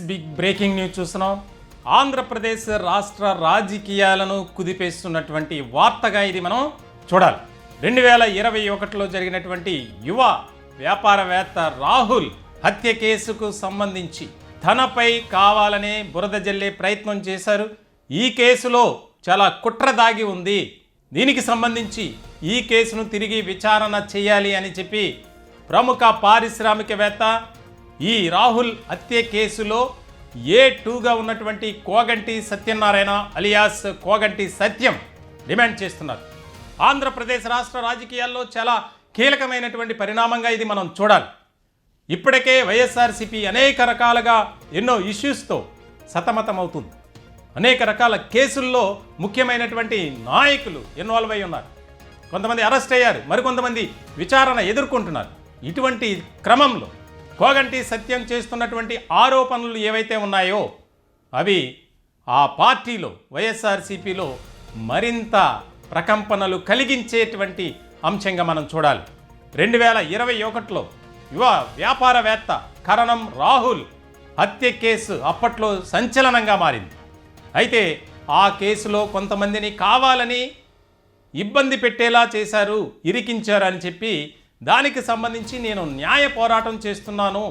Big breaking news చూస్తున్నాం. ఆంధ్రప్రదేశ్ రాష్ట్ర రాజకీయాలను కుదిపేస్తున్నటువంటి వార్తగా ఇది మనం చూడాలి. 2021లో జరిగినటువంటి యువ వ్యాపారవేత్త రాహుల్ హత్య కేసుకు సంబంధించి తనపై కావాలనే బురద జల్లే ప్రయత్నం చేశారు. ఈ కేసులో చాలా కుట్ర దాగి ఉంది. దీనికి సంబంధించి ఈ కేసును తిరిగి విచారణ చేయాలి అని చెప్పి ప్రముఖ పారిశ్రామికవేత్త ఈ రాహుల్ హత్య కేసులో A2గా ఉన్నటువంటి కోగంటి సత్యనారాయణ అలియాస్ కోగంటి సత్యం డిమాండ్ చేస్తున్నారు. ఆంధ్రప్రదేశ్ రాష్ట్ర రాజకీయాల్లో చాలా కీలకమైనటువంటి పరిణామంగా ఇది మనం చూడాలి. ఇప్పటికే వైఎస్ఆర్సీపీ అనేక రకాలుగా ఎన్నో ఇష్యూస్తో సతమతమవుతుంది. అనేక రకాల కేసుల్లో ముఖ్యమైనటువంటి నాయకులు ఇన్వాల్వ్ అయి ఉన్నారు. కొంతమంది అరెస్ట్ అయ్యారు, మరికొంతమంది విచారణ ఎదుర్కొంటున్నారు. ఇటువంటి క్రమంలో కోగంటి సత్యం చేస్తున్నటువంటి ఆరోపణలు ఏవైతే ఉన్నాయో అవి ఆ పార్టీలో వైఎస్ఆర్సీపీలో మరింత ప్రకంపనలు కలిగించేటువంటి అంశంగా మనం చూడాలి. 2021లో యువ వ్యాపారవేత్త కరణం రాహుల్ హత్య కేసు అప్పట్లో సంచలనంగా మారింది. అయితే ఆ కేసులో కొంతమందిని కావాలని ఇబ్బంది పెట్టేలా చేశారు, ఇరికించారు అని చెప్పి దానికి సంబంధించి నేను న్యాయ పోరాటం చేస్తున్నాను,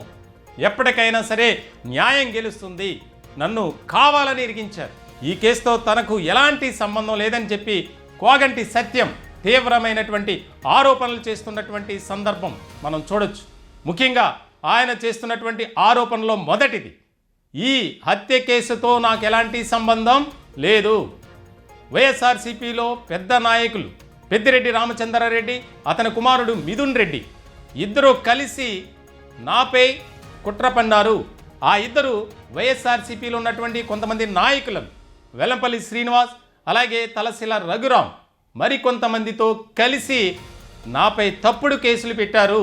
ఎప్పటికైనా సరే న్యాయం గెలుస్తుంది, నన్ను కావాలని ఇరికించారు, ఈ కేసుతో తనకు ఎలాంటి సంబంధం లేదని చెప్పి కోగంటి సత్యం తీవ్రమైనటువంటి ఆరోపణలు చేస్తున్నటువంటి సందర్భం మనం చూడొచ్చు. ముఖ్యంగా ఆయన చేస్తున్నటువంటి ఆరోపణలో మొదటిది, ఈ హత్య కేసుతో నాకు ఎలాంటి సంబంధం లేదు. వైఎస్ఆర్సీపీలో పెద్ద నాయకులు పెద్దిరెడ్డి రామచంద్రారెడ్డి, అతని కుమారుడు మిథున్ రెడ్డి ఇద్దరు కలిసి నాపై కుట్ర పన్నారు. ఆ ఇద్దరు వైఎస్ఆర్సీపీలో ఉన్నటువంటి కొంతమంది నాయకులను వెల్లంపల్లి శ్రీనివాస్, అలాగే తలశిల రఘురాం మరికొంతమందితో కలిసి నాపై తప్పుడు కేసులు పెట్టారు.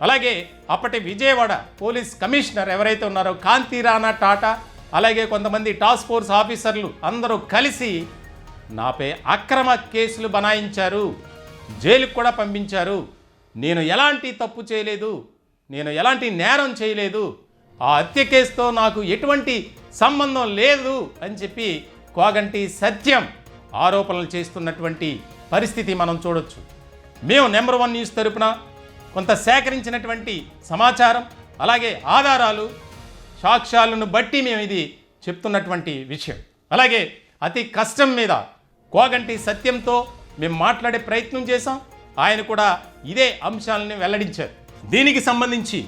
అలాగే అప్పటి విజయవాడ పోలీస్ కమిషనర్ ఎవరైతే ఉన్నారో కాంతి రాణా టాటా, అలాగే కొంతమంది టాస్క్ ఫోర్స్ ఆఫీసర్లు అందరూ కలిసి నాపై అక్రమ కేసులు బనాయించారు, జైలుకు కూడా పంపించారు. నేను ఎలాంటి తప్పు చేయలేదు, నేను ఎలాంటి నేరం చేయలేదు, ఆ హత్య కేసుతో నాకు ఎటువంటి సంబంధం లేదు అని చెప్పి కోగంటి సత్యం ఆరోపణలు చేస్తున్నటువంటి పరిస్థితి మనం చూడొచ్చు. మేము నెంబర్ 1 న్యూస్ తరపున కొంత సేకరించినటువంటి సమాచారం, అలాగే ఆధారాలు, సాక్ష్యాలను బట్టి మేము ఇది చెప్తున్నటువంటి విషయం. అలాగే అతి కష్టం మీద కోగంటి సత్యంతో మేము మాట్లాడే ప్రయత్నం చేశాం. ఆయన కూడా ఇదే అంశాలని వెల్లడించారు. దీనికి సంబంధించి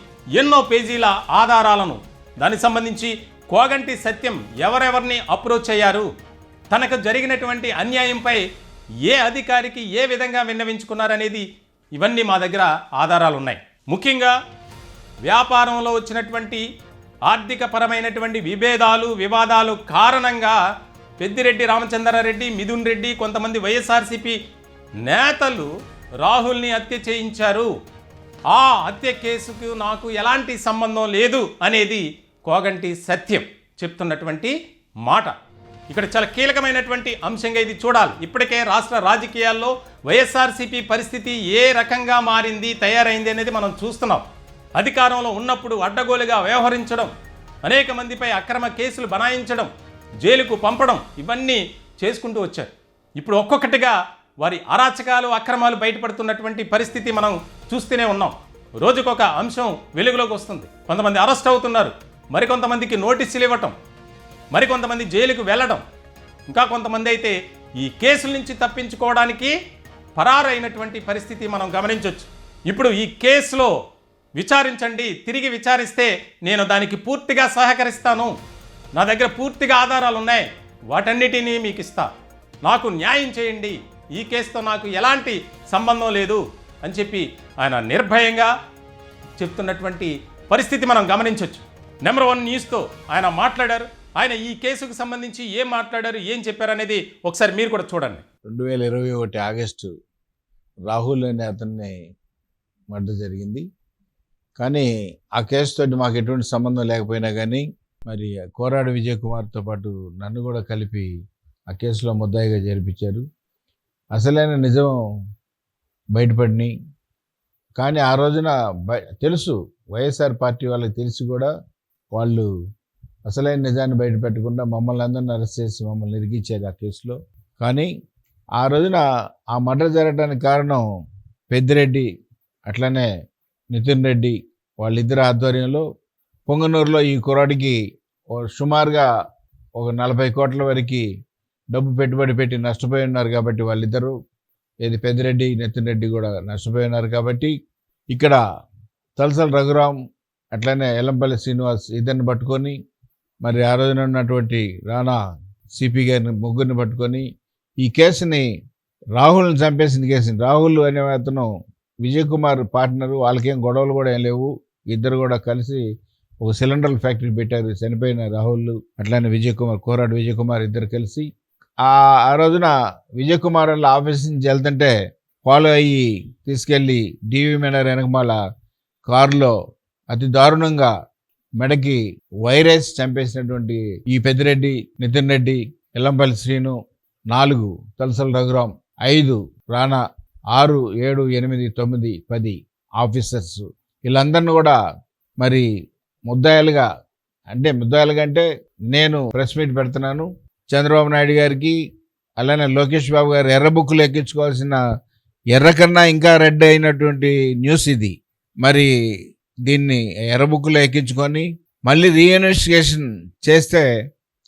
ఎన్నో పేజీల ఆధారాలను, దానికి సంబంధించి కోగంటి సత్యం ఎవరెవరిని అప్రోచ్ అయ్యారు, తనకు జరిగినటువంటి అన్యాయంపై ఏ అధికారికి ఏ విధంగా విన్నవించుకున్నారనేది ఇవన్నీ మా దగ్గర ఆధారాలు ఉన్నాయి. ముఖ్యంగా వ్యాపారంలో వచ్చినటువంటి ఆర్థిక పరమైనటువంటి వివాదాలు కారణంగా పెద్దిరెడ్డి రామచంద్రారెడ్డి, మిథున్ రెడ్డి, కొంతమంది వైఎస్ఆర్సీపీ నేతలు రాహుల్ని హత్య చేయించారు. ఆ హత్య కేసుకు నాకు ఎలాంటి సంబంధం లేదు అనేది కోగంటి సత్యం చెప్తున్నటువంటి మాట. ఇక్కడ చాలా కీలకమైనటువంటి అంశంగా ఇది చూడాలి. ఇప్పటికే రాష్ట్ర రాజకీయాల్లో వైఎస్ఆర్సీపీ పరిస్థితి ఏ రకంగా మారింది, తయారైంది అనేది మనం చూస్తున్నాం. అధికారంలో ఉన్నప్పుడు అడ్డగోలుగా వ్యవహరించడం, అనేక మందిపై అక్రమ కేసులు బనాయించడం, జైలుకు పంపడం, ఇవన్నీ చేసుకుంటూ వచ్చారు. ఇప్పుడు ఒక్కొక్కటిగా వారి అరాచకాలు, అక్రమాలు బయటపడుతున్నటువంటి పరిస్థితి మనం చూస్తూనే ఉన్నాం. రోజుకొక అంశం వెలుగులోకి వస్తుంది. కొంతమంది అరెస్ట్ అవుతున్నారు, మరికొంతమందికి నోటీసులు ఇవ్వటం, మరికొంతమంది జైలుకు వెళ్ళడం, ఇంకా కొంతమంది అయితే ఈ కేసుల నుంచి తప్పించుకోవడానికి పరారైనటువంటి పరిస్థితి మనం గమనించవచ్చు. ఇప్పుడు ఈ కేసులో విచారించండి, తిరిగి విచారిస్తే నేను దానికి పూర్తిగా సహకరిస్తాను, నా దగ్గర పూర్తిగా ఆధారాలు ఉన్నాయి, వాటన్నిటినీ మీకు ఇస్తా, నాకు న్యాయం చేయండి, ఈ కేసుతో నాకు ఎలాంటి సంబంధం లేదు అని చెప్పి ఆయన నిర్భయంగా చెప్తున్నటువంటి పరిస్థితి మనం గమనించవచ్చు. నెంబర్ 1 న్యూస్తో ఆయన మాట్లాడారు. ఆయన ఈ కేసుకు సంబంధించి ఏం మాట్లాడారు, ఏం చెప్పారు అనేది ఒకసారి మీరు కూడా చూడండి. 2021 ఆగస్టు రాహుల్ అనే అతన్ని మర్డర్ జరిగింది. కానీ ఆ కేసుతో మాకు ఎటువంటి సంబంధం లేకపోయినా కానీ మరి కోరాడు విజయ్ కుమార్తో పాటు నన్ను కూడా కలిపి ఆ కేసులో ముద్దాయిగా చేర్పించారు. అసలైన నిజం బయటపడిని. కానీ ఆ రోజున తెలుసు, వైఎస్ఆర్ పార్టీ వాళ్ళకి తెలిసి కూడా వాళ్ళు అసలైన నిజాన్ని బయట పెట్టకుండా మమ్మల్ని అందరిని అరెస్ట్ చేసి మమ్మల్ని ఇరికించేది ఆ కేసులో. కానీ ఆ రోజున ఆ మర్డర్ జరగడానికి కారణం పెద్దిరెడ్డి అట్లనే నితిన్ రెడ్డి వాళ్ళిద్దరి ఆధ్వర్యంలో పొంగనూరులో ఈ కుర్రాడికి సుమారుగా ఒక 40 కోట్ల వరకు డబ్బు పెట్టుబడి పెట్టి నష్టపోయి ఉన్నారు. కాబట్టి వాళ్ళిద్దరూ పెద్దిరెడ్డి నితిన్ రెడ్డి కూడా నష్టపోయి ఉన్నారు. కాబట్టి ఇక్కడ తలసల రఘురాం అట్లనే ఎల్లంపల్లి శ్రీనివాస్ ఇద్దరిని పట్టుకొని మరి ఆ రోజున ఉన్నటువంటి రాణా సిపి గారిని ముగ్గురిని పట్టుకొని ఈ కేసుని రాహుల్ని చంపేసిన కేసుని, రాహుల్ అనే అతను విజయ్ కుమార్ పార్ట్నరు, వాళ్ళకేం గొడవలు కూడా ఏం లేవు, ఇద్దరు కూడా కలిసి ఒక సిలిండర్ ఫ్యాక్టరీ పెట్టారు. చనిపోయిన రాహుల్ అట్లానే విజయ్ కుమార్, కోరాడు విజయ్ కుమార్ ఇద్దరు కలిసి ఆ రోజున విజయ్ కుమార్ వాళ్ళ ఆఫీస్ నుంచి వెళ్తుంటే ఫాలో అయ్యి తీసుకెళ్ళి డివి మెనర్ వెనకమాల కారులో అతి దారుణంగా మెడకి వైరస్ చంపేసినటువంటి ఈ పెద్దిరెడ్డి, నితిన్ రెడ్డి, ఎల్లంపల్లి శ్రీను, 4 తలసల రఘురాం, 5 రాణా, 6, 7, 8, 9, 10 ఆఫీసర్స్ వీళ్ళందరినీ కూడా మరి ముద్దాయిలుగా అంటే నేను ప్రెస్ మీట్ పెడుతున్నాను. చంద్రబాబు నాయుడు గారికి అలానే లోకేష్ బాబు గారు ఎర్ర బుక్కులు ఎక్కించుకోవాల్సిన ఎర్ర కన్నా ఇంకా రెడ్ అయినటువంటి న్యూస్ ఇది. మరి దీన్ని ఎర్ర బుక్కులో ఎక్కించుకొని మళ్ళీ రీఇన్వెస్టిగేషన్ చేస్తే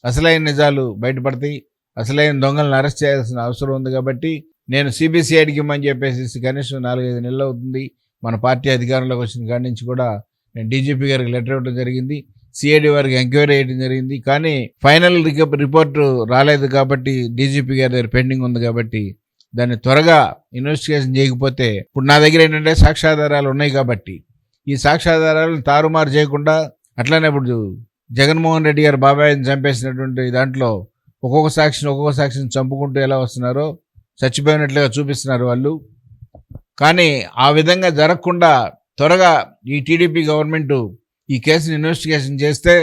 అసలైన నిజాలు బయటపడతాయి, అసలైన దొంగలను అరెస్ట్ చేయాల్సిన అవసరం ఉంది. కాబట్టి నేను సిబిసిఐడికి ఇమ్మని చెప్పేసి కనీసం 4-5 నెలలు అవుతుంది మన పార్టీ అధికారంలోకి వచ్చిన కాడి నుంచి కూడా నేను డీజీపీ గారికి లెటర్ ఇవ్వడం జరిగింది, సిఐడి వారికి ఎంక్వైరీ చేయడం జరిగింది. కానీ ఫైనల్ రిపోర్టు రాలేదు కాబట్టి డీజీపీ గారి దగ్గర పెండింగ్ ఉంది. కాబట్టి దాన్ని త్వరగా ఇన్వెస్టిగేషన్ చేయకపోతే ఇప్పుడు నా దగ్గర ఏంటంటే సాక్ష్యాధారాలు ఉన్నాయి. కాబట్టి ఈ సాక్ష్యాధారాలను తారుమారు చేయకుండా అట్లానే ఇప్పుడు జగన్మోహన్ రెడ్డి గారు బాబాయ్ని చంపేసినటువంటి దాంట్లో ఒక్కొక్క సాక్షిని చంపుకుంటూ ఎలా వస్తున్నారో చచ్చిపోయినట్లుగా చూపిస్తున్నారు వాళ్ళు. కానీ ఆ విధంగా జరగకుండా త్వరగా ఈ టీడీపీ గవర్నమెంట్ ఈ కేసుని ఇన్వెస్టిగేషన్ చేస్తే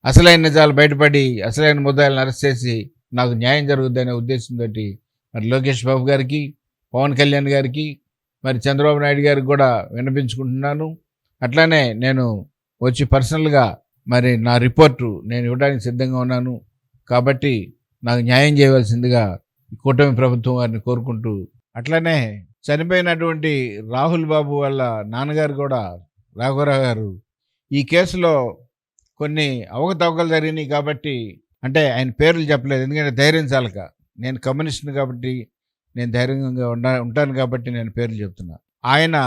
అసలైన నిజాలు బయటపడి అసలైన ముద్దాయిలను అరెస్ట్ చేసి నాకు న్యాయం జరుగుద్దనే ఉద్దేశంతో మరి లోకేష్ బాబు గారికి, పవన్ కళ్యాణ్ గారికి, మరి చంద్రబాబు నాయుడు గారికి కూడా విన్నపించుకుంటున్నాను. అట్లానే నేను వచ్చి పర్సనల్గా మరి నా రిపోర్టు నేను ఇవ్వడానికి సిద్ధంగా ఉన్నాను. కాబట్టి నాకు న్యాయం చేయవలసిందిగా కూటమి ప్రభుత్వం వారిని కోరుకుంటూ, అట్లనే చనిపోయినటువంటి రాహుల్ బాబు వాళ్ళ నాన్నగారు కూడా రాఘవరావు గారు ఈ కేసులో కొన్ని అవకతవకలు జరిగినాయి. కాబట్టి అంటే ఆయన పేర్లు చెప్పలేదు, ఎందుకంటే ధైర్యం చాలక, నేను కమ్యూనిస్ట్ని కాబట్టి నేను ధైర్యంగా ఉంటాను కాబట్టి నేను పేర్లు చెప్తున్నా. ఆయన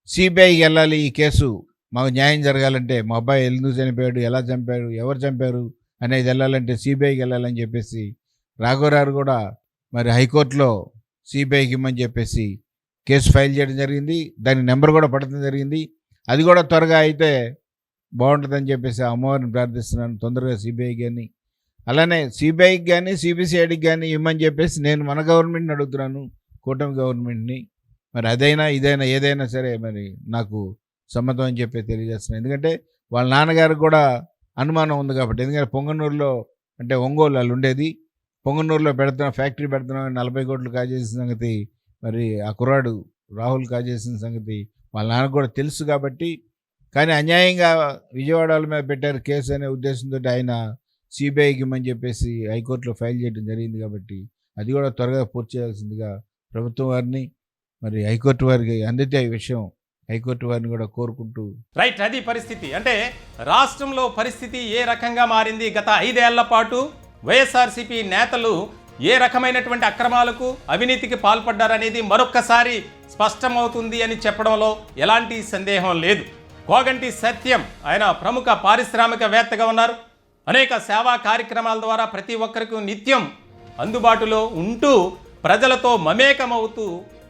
సిబిఐకి వెళ్ళాలి, ఈ కేసు మాకు న్యాయం జరగాలంటే, మా అబ్బాయి ఎందుకు చనిపోయాడు, ఎలా చంపారు, ఎవరు చంపారు అనేది వెళ్ళాలంటే సిబిఐకి వెళ్ళాలని చెప్పేసి రాఘవరావు కూడా మరి హైకోర్టులో సిబిఐకి ఇమ్మని చెప్పేసి కేసు ఫైల్ చేయడం జరిగింది. దాని నెంబర్ కూడా పడటం జరిగింది. అది కూడా త్వరగా అయితే బాగుంటుందని చెప్పేసి అమ్మవారిని ప్రార్థిస్తున్నాను. తొందరగా సిబిఐకి కానీ అలానే సిబిఐకి కానీ సిబిసిఐడికి కానీ ఇమ్మని చెప్పేసి నేను మన గవర్నమెంట్ని అడుగుతున్నాను, కూటమి గవర్నమెంట్ని. మరి అదైనా ఇదైనా ఏదైనా సరే మరి నాకు సమ్మతం అని చెప్పి తెలియజేస్తున్నాను. ఎందుకంటే వాళ్ళ నాన్నగారికి కూడా అనుమానం ఉంది కాబట్టి. ఎందుకంటే పొంగనూరులో అంటే ఒంగోలు వాళ్ళు ఉండేది, పొంగనూరులో ఫ్యాక్టరీ పెడుతున్నాం 40 కోట్లు కాజేసిన సంగతి మరి ఆ కుర్రాడు రాహుల్ కాజేసిన సంగతి వాళ్ళ నాన్నకు కూడా తెలుసు. కాబట్టి కానీ అన్యాయంగా విజయవాడ వాళ్ళ మీద పెట్టారు కేసు అనే ఉద్దేశంతో ఆయన సిబిఐకి ఇమ్మని చెప్పేసి హైకోర్టులో ఫైల్ చేయడం జరిగింది. కాబట్టి అది కూడా త్వరగా పూర్తి చేయాల్సిందిగా ప్రభుత్వం వారిని మరి హైకోర్టు వారికి అందితే ఈ విషయం హైకోర్టు వారిని కూడా కోరుకుంటూ. రైట్, అది పరిస్థితి. అంటే రాష్ట్రంలో పరిస్థితి ఏ రకంగా మారింది, గత 5 ఏళ్ల పాటు వైఎస్ఆర్సీపీ నేతలు ఏ రకమైనటువంటి అక్రమాలకు అవినీతికి పాల్పడ్డారనేది మరొక్కసారి స్పష్టమవుతుంది అని చెప్పడంలో ఎలాంటి సందేహం లేదు. కోగంటి సత్యం ఆయన ప్రముఖ పారిశ్రామికవేత్తగా ఉన్నారు. అనేక సేవా కార్యక్రమాల ద్వారా ప్రతి ఒక్కరికి నిత్యం అందుబాటులో ఉంటూ ప్రజలతో మమేకమవుతూ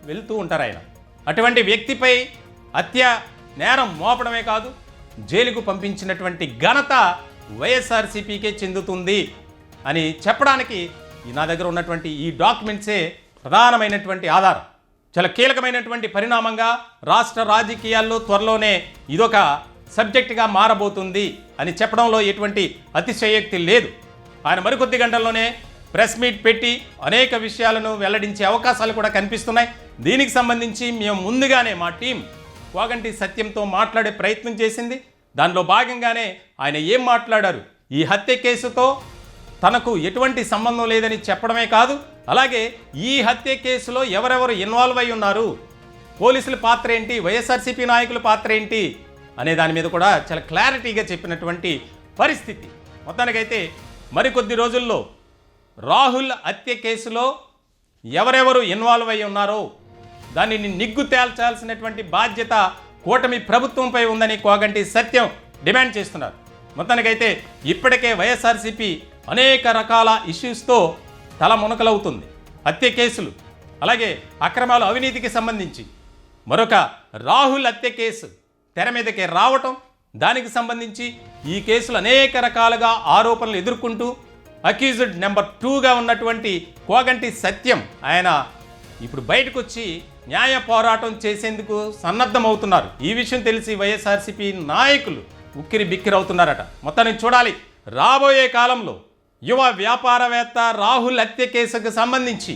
వెళ్తూ ఉంటారు ఆయన. అటువంటి వ్యక్తిపై హత్య నేరం మోపడమే కాదు, జైలుకు పంపించినటువంటి ఘనత వైఎస్ఆర్సీపీకే చెందుతుంది అని చెప్పడానికి నా దగ్గర ఉన్నటువంటి ఈ డాక్యుమెంట్సే ప్రధానమైనటువంటి ఆధారం. చాలా కీలకమైనటువంటి పరిణామంగా రాష్ట్ర రాజకీయాల్లో త్వరలోనే ఇదొక సబ్జెక్టుగా మారబోతుంది అని చెప్పడంలో ఎటువంటి అతిశయోక్తి లేదు. ఆయన మరికొద్ది గంటల్లోనే ప్రెస్ మీట్ పెట్టి అనేక విషయాలను వెల్లడించే అవకాశాలు కూడా కనిపిస్తున్నాయి. దీనికి సంబంధించి మేము ముందుగానే మా టీం కోగంటి సత్యంతో మాట్లాడే ప్రయత్నం చేసింది. దానిలో భాగంగానే ఆయన ఏం మాట్లాడారు, ఈ హత్య కేసుతో తనకు ఎటువంటి సంబంధం లేదని చెప్పడమే కాదు, అలాగే ఈ హత్య కేసులో ఎవరెవరు ఇన్వాల్వ్ అయి ఉన్నారు, పోలీసుల పాత్ర ఏంటి, వైఎస్ఆర్సీపీ నాయకుల పాత్ర ఏంటి అనే దాని మీద కూడా చాలా క్లారిటీగా చెప్పినటువంటి పరిస్థితి. మొత్తానికైతే మరికొద్ది రోజుల్లో రాహుల్ హత్య కేసులో ఎవరెవరు ఇన్వాల్వ్ అయి ఉన్నారో దానిని నిగ్గు తేల్చాల్సినటువంటి బాధ్యత కూటమి ప్రభుత్వంపై ఉందని కోగంటి సత్యం డిమాండ్ చేస్తున్నారు. మొత్తానికైతే ఇప్పటికే వైఎస్ఆర్సీపీ అనేక రకాల ఇష్యూస్తో తల మునకలవుతుంది. హత్య కేసులు, అలాగే అక్రమాలు, అవినీతికి సంబంధించి మరొక రాహుల్ హత్య కేసు తెర మీదకే రావటం, దానికి సంబంధించి ఈ కేసులు అనేక రకాలుగా ఆరోపణలు ఎదుర్కొంటూ అక్యూజ్డ్ నెంబర్ 2గా ఉన్నటువంటి కోగంటి సత్యం ఆయన ఇప్పుడు బయటకు వచ్చి న్యాయ పోరాటం చేసేందుకు సన్నద్ధమవుతున్నారు. ఈ విషయం తెలిసి వైఎస్ఆర్సీపీ నాయకులు ఉక్కిరి బిక్కిరవుతున్నారట. మొత్తానికి చూడాలి రాబోయే కాలంలో యువ వ్యాపారవేత్త రాహుల్ హత్య కేసుకు సంబంధించి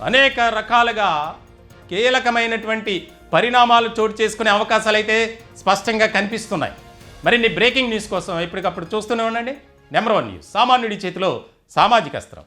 అనేక రకాలుగా కీలకమైనటువంటి పరిణామాలు చోటు చేసుకునే అవకాశాలు అయితే స్పష్టంగా కనిపిస్తున్నాయి. మరిన్ని బ్రేకింగ్ న్యూస్ కోసం ఎప్పటికప్పుడు చూస్తూనే ఉండండి నెంబర్ 1 న్యూస్. సామాన్యుడి చేతిలో సామాజిక అస్త్రం.